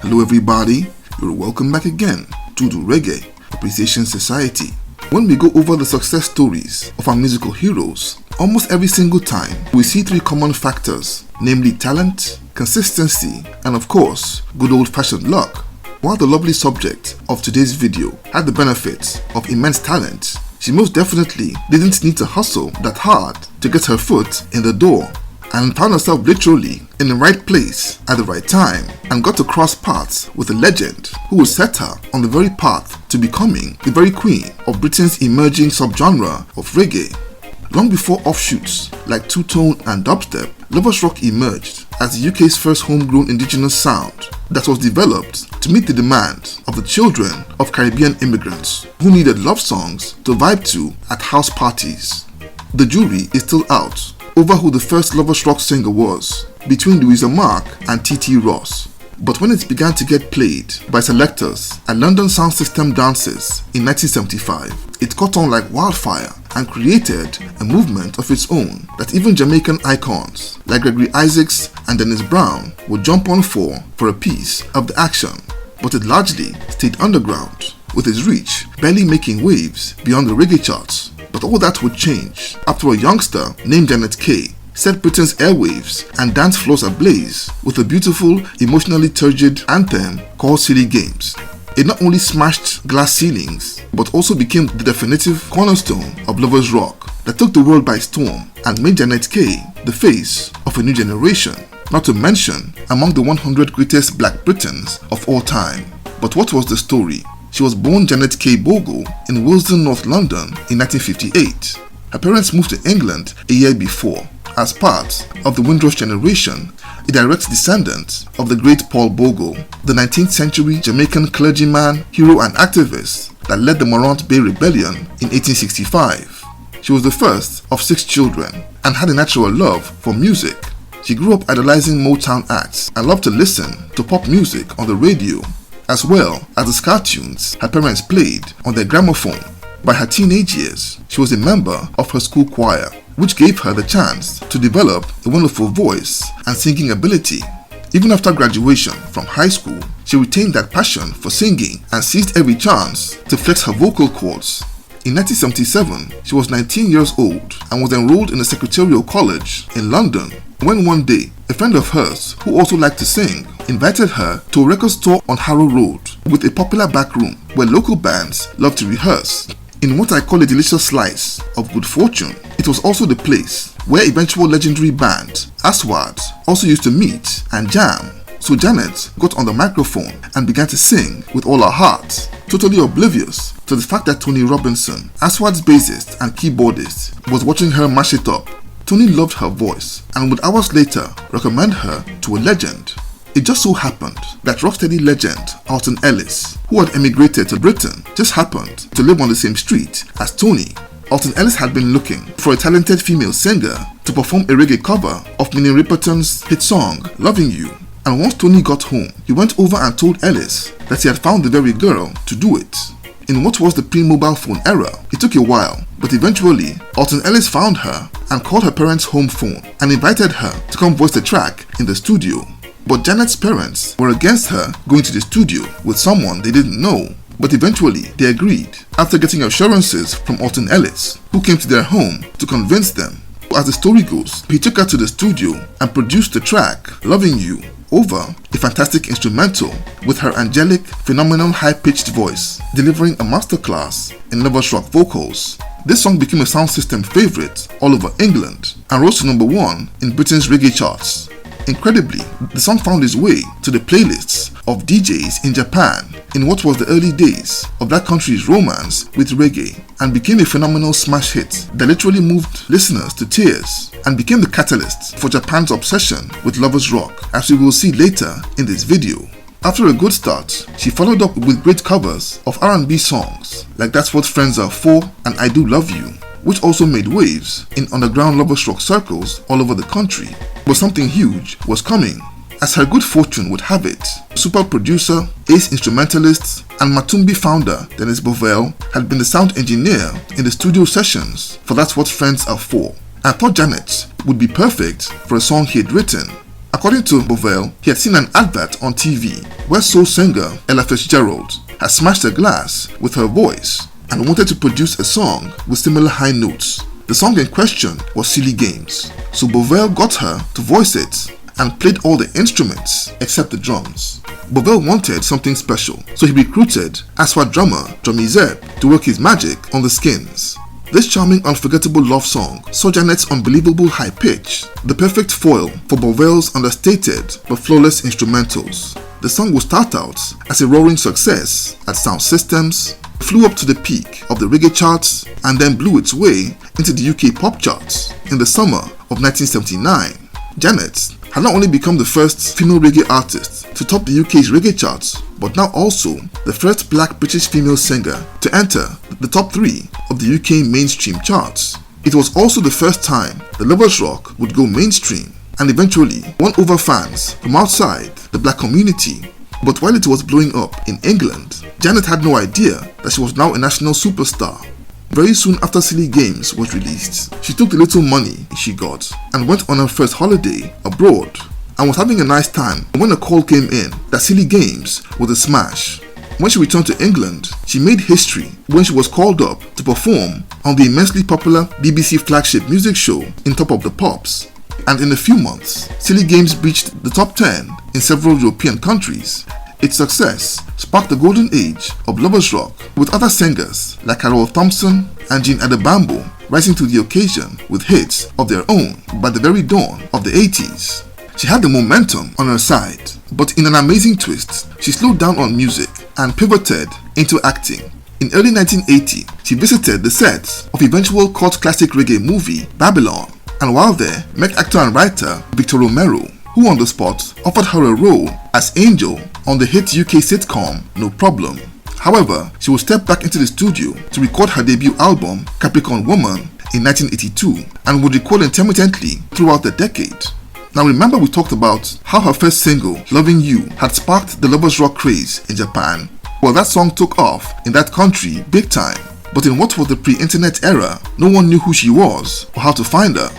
Hello everybody, you're welcome back again to the Reggae Appreciation Society. When we go over the success stories of our musical heroes, almost every single time we see three common factors, namely talent, consistency, and of course, good old-fashioned luck. While the lovely subject of today's video had the benefits of immense talent, she most definitely didn't need to hustle that hard to get her foot in the door, and found herself literally in the right place at the right time and got to cross paths with a legend who will set her on the very path to becoming the very queen of Britain's emerging subgenre of reggae. Long before offshoots like two-tone and dubstep, lovers rock emerged as the UK's first homegrown indigenous sound that was developed to meet the demand of the children of Caribbean immigrants who needed love songs to vibe to at house parties. The jury is still out over who the first lovers rock singer was, between Louisa Mark and T.T. Ross. But when it began to get played by selectors at London Sound System dances in 1975, it caught on like wildfire and created a movement of its own that even Jamaican icons like Gregory Isaacs and Dennis Brown would jump on for a piece of the action. But it largely stayed underground, with its reach barely making waves beyond the reggae charts. But all that would change after a youngster named Janet Kay set Britain's airwaves and dance floors ablaze with a beautiful, emotionally turgid anthem called Silly Games. It not only smashed glass ceilings, but also became the definitive cornerstone of lovers rock that took the world by storm and made Janet Kay the face of a new generation, not to mention among the 100 greatest black Britons of all time. But what was the story? She was born Janet Kay Bogle in Willesden, North London in 1958. Her parents moved to England a year before as part of the Windrush generation, a direct descendant of the great Paul Bogle, the 19th century Jamaican clergyman, hero and activist that led the Morant Bay Rebellion in 1865. She was the first of 6 children and had a natural love for music. She grew up idolizing Motown acts and loved to listen to pop music on the radio, as well as the ska tunes her parents played on their gramophone. By her teenage years, she was a member of her school choir, which gave her the chance to develop a wonderful voice and singing ability. Even after graduation from high school, she retained that passion for singing and seized every chance to flex her vocal cords. In 1977, she was 19 years old and was enrolled in a secretarial college in London, when one day, a friend of hers who also liked to sing invited her to a record store on Harrow Road with a popular back room where local bands loved to rehearse. In what I call a delicious slice of good fortune, it was also the place where eventual legendary band Aswad also used to meet and jam. So Janet got on the microphone and began to sing with all her heart, totally oblivious to the fact that Tony Robinson, Aswad's bassist and keyboardist, was watching her mash it up. Tony loved her voice and would hours later recommend her to a legend. It just so happened that rocksteady legend Alton Ellis, who had emigrated to Britain, just happened to live on the same street as Tony. Alton Ellis had been looking for a talented female singer to perform a reggae cover of Minnie Riperton's hit song, Loving You. And once Tony got home, he went over and told Ellis that he had found the very girl to do it. In what was the pre-mobile phone era, it took a while, but eventually, Alton Ellis found her and called her parents' home phone and invited her to come voice the track in the studio. But Janet's parents were against her going to the studio with someone they didn't know, but eventually they agreed after getting assurances from Alton Ellis, who came to their home to convince them. As the story goes, he took her to the studio and produced the track, Loving You, over a fantastic instrumental with her angelic, phenomenal high-pitched voice, delivering a masterclass in lovers rock vocals. This song became a sound system favorite all over England and rose to number 1 in Britain's reggae charts. Incredibly, the song found its way to the playlists of DJs in Japan in what was the early days of that country's romance with reggae, and became a phenomenal smash hit that literally moved listeners to tears and became the catalyst for Japan's obsession with lovers rock, as we will see later in this video. After a good start, she followed up with great covers of R&B songs like That's What Friends Are For and I Do Love You, which also made waves in underground lovers rock circles all over the country. But something huge was coming. As her good fortune would have it, super producer, ace instrumentalist, and Matumbi founder Dennis Bovell had been the sound engineer in the studio sessions for That's What Friends Are For, and thought Janet would be perfect for a song he had written. According to Bovell, he had seen an advert on TV where soul singer Ella Fitzgerald had smashed a glass with her voice and wanted to produce a song with similar high notes. The song in question was Silly Games, so Bovell got her to voice it and played all the instruments except the drums. Bovell wanted something special, so he recruited Aswa drummer Johnny Zeb to work his magic on the skins. This charming, unforgettable love song saw Janet's unbelievable high pitch, the perfect foil for Bovell's understated but flawless instrumentals. The song would start out as a roaring success at sound systems, flew up to the peak of the reggae charts, and then blew its way into the UK pop charts in the summer of 1979. Janet had not only become the first female reggae artist to top the UK's reggae charts, but now also the first black British female singer to enter the top 3 of the UK mainstream charts. It was also the first time the Lovers Rock would go mainstream and eventually won over fans from outside the black community. But while it was blowing up in England, Janet had no idea that she was now a national superstar. Very soon after Silly Games was released, she took the little money she got and went on her first holiday abroad and was having a nice time when a call came in that Silly Games was a smash. When she returned to England, she made history when she was called up to perform on the immensely popular BBC flagship music show In Top of the Pops. And in a few months, Silly Games reached the top 10 in several European countries. Its success sparked the golden age of Lovers Rock, with other singers like Carol Thompson and Jean Adebambo rising to the occasion with hits of their own by the very dawn of the 80s. She had the momentum on her side, but in an amazing twist, she slowed down on music and pivoted into acting. In early 1980, she visited the sets of eventual cult classic reggae movie Babylon, and while there, met actor and writer Victor Romero, who on the spot offered her a role as Angel on the hit UK sitcom No Problem. However, she would step back into the studio to record her debut album Capricorn Woman in 1982 and would record intermittently throughout the decade. Now remember, we talked about how her first single, Loving You, had sparked the Lovers Rock craze in Japan. Well, that song took off in that country big time, but in what was the pre-internet era, no one knew who she was or how to find her.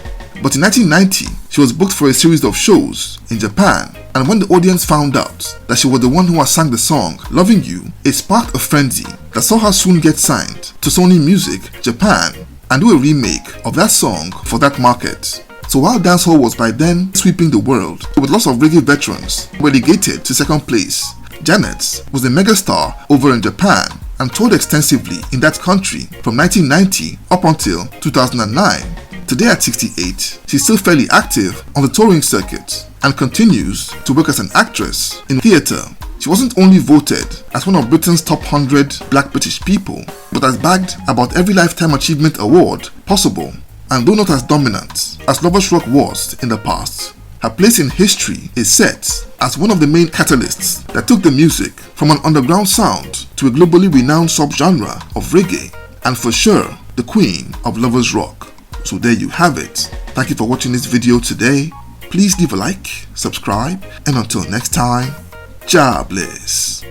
But in 1990, she was booked for a series of shows in Japan, and when the audience found out that she was the one who had sang the song Loving You, it sparked a frenzy that saw her soon get signed to Sony Music Japan and do a remake of that song for that market. So while dancehall was by then sweeping the world, with lots of reggae veterans relegated to second place, Janet was a megastar over in Japan and toured extensively in that country from 1990 up until 2009. Today at 68, she's still fairly active on the touring circuit and continues to work as an actress in theatre. She wasn't only voted as one of Britain's top 100 black British people, but has bagged about every Lifetime Achievement Award possible. And though not as dominant as Lovers Rock was in the past, her place in history is set as one of the main catalysts that took the music from an underground sound to a globally renowned subgenre of reggae, and for sure, the queen of Lovers Rock. So there you have it. Thank you for watching this video today. Please leave a like, subscribe, and until next time, Jah bless.